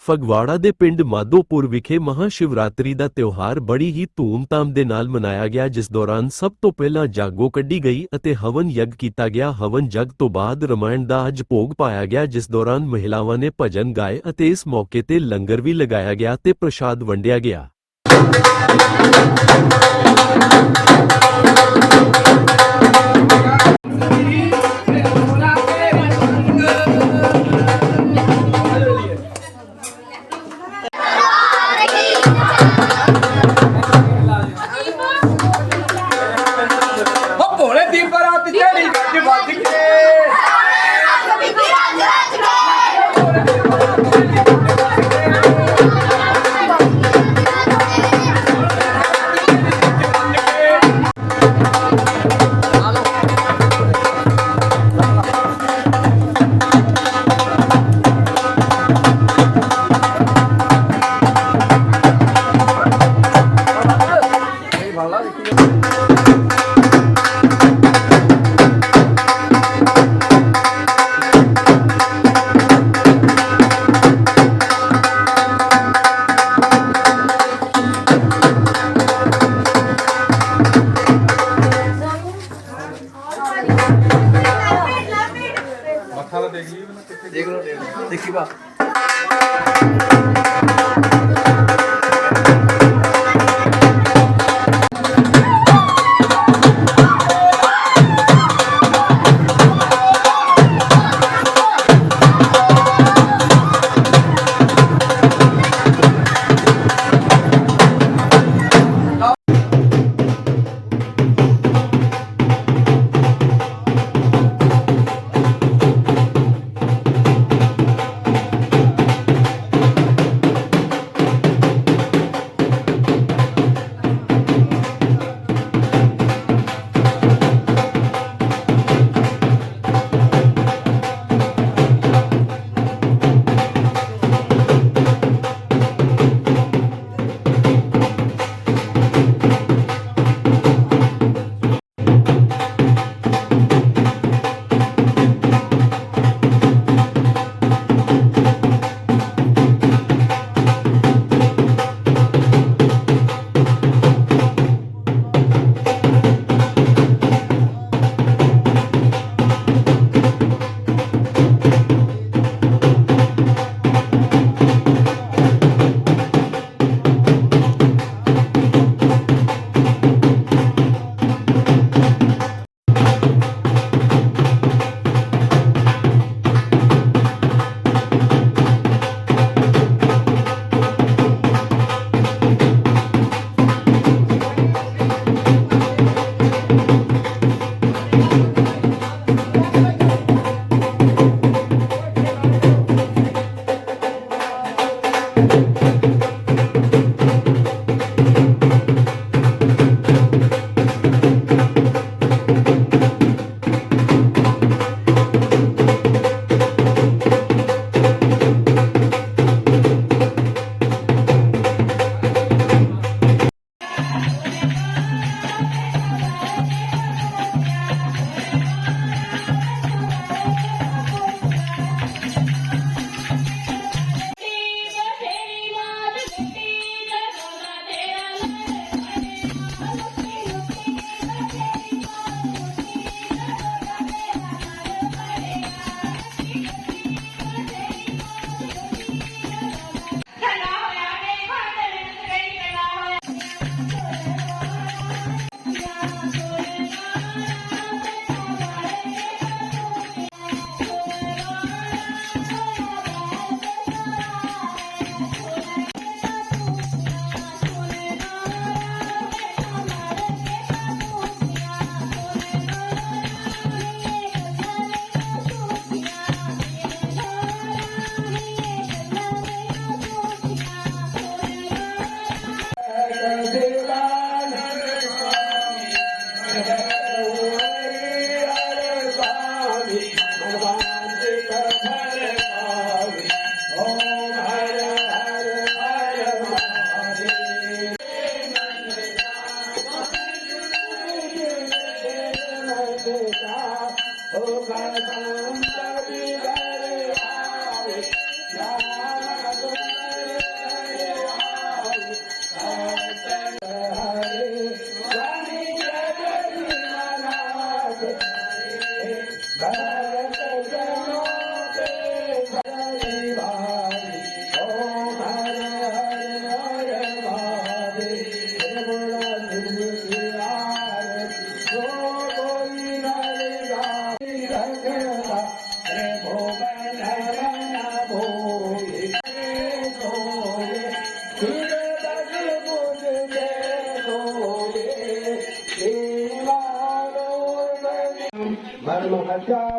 ਫਗਵਾੜਾ ਦੇ ਪਿੰਡ ਮਾਧੋਪੁਰ ਵਿਖੇ ਮਹਾਸ਼ਿਵਰਾਤਰੀ ਦਾ ਤਿਉਹਾਰ ਬੜੀ ਹੀ ਧੂਮ-ਧਾਮ ਦੇ ਨਾਲ ਮਨਾਇਆ ਗਿਆ, ਜਿਸ ਦੌਰਾਨ ਸਭ ਤੋਂ ਪਹਿਲਾਂ ਜਾਗੋ ਕੱਢੀ ਗਈ ਅਤੇ ਹਵਨ ਯੱਗ ਕੀਤਾ ਗਿਆ। ਹਵਨ ਯੱਗ ਤੋਂ ਬਾਅਦ ਰਮਾਇਣ ਦਾ ਅੱਜ ਭੋਗ ਪਾਇਆ ਗਿਆ, ਜਿਸ ਦੌਰਾਨ ਮਹਿਲਾਵਾਂ ਨੇ ਭਜਨ ਗਾਏ ਅਤੇ ਇਸ ਮੌਕੇ ਤੇ ਲੰਗਰ ਵੀ ਲਗਾਇਆ ਗਿਆ ਤੇ ਪ੍ਰਸ਼ਾਦ ਵੰਡਿਆ ਗਿਆ। ਭੋਲੇ ਦੀ ਬਰਾਤ ਚੜੀ ਗੱਜ ਵੱਜ ਕੇ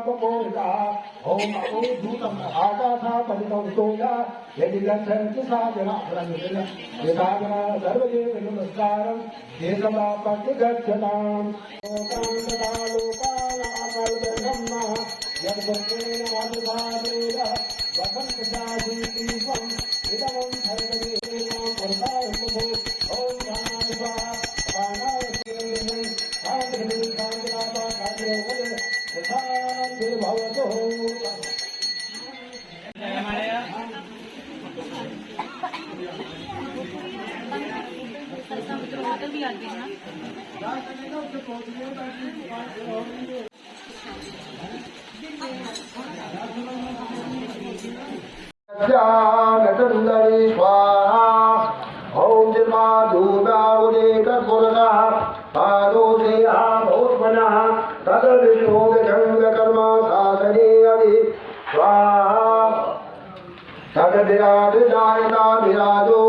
बपोला ओम अवधूतम आकाशा पतितं सोया यदि गच्छन्ति साधना प्रमिला यदागना सर्वदेव नमस्कारं एकमापत्ति गच्छताम् लोकान् आकल्पयन्ना यद्भक्तेन वादुभावेन वसन्तशादी दीपम् इदमं धर्मदेवं पुरतायमुखो ओम नमः प्राणाय श्रीमन् शान्तिः शान्तिनाथा शान्तिः शान्ति भवतु ज्ञानचन्दरी स्वाहा ॐ जिह्वाधूतावुदे कर्पूरतः पादोदया भूत्मनः तद्विष्णोगजङ्गकर्म साधने अभि स्वाहा तद्विराजजायता विराजो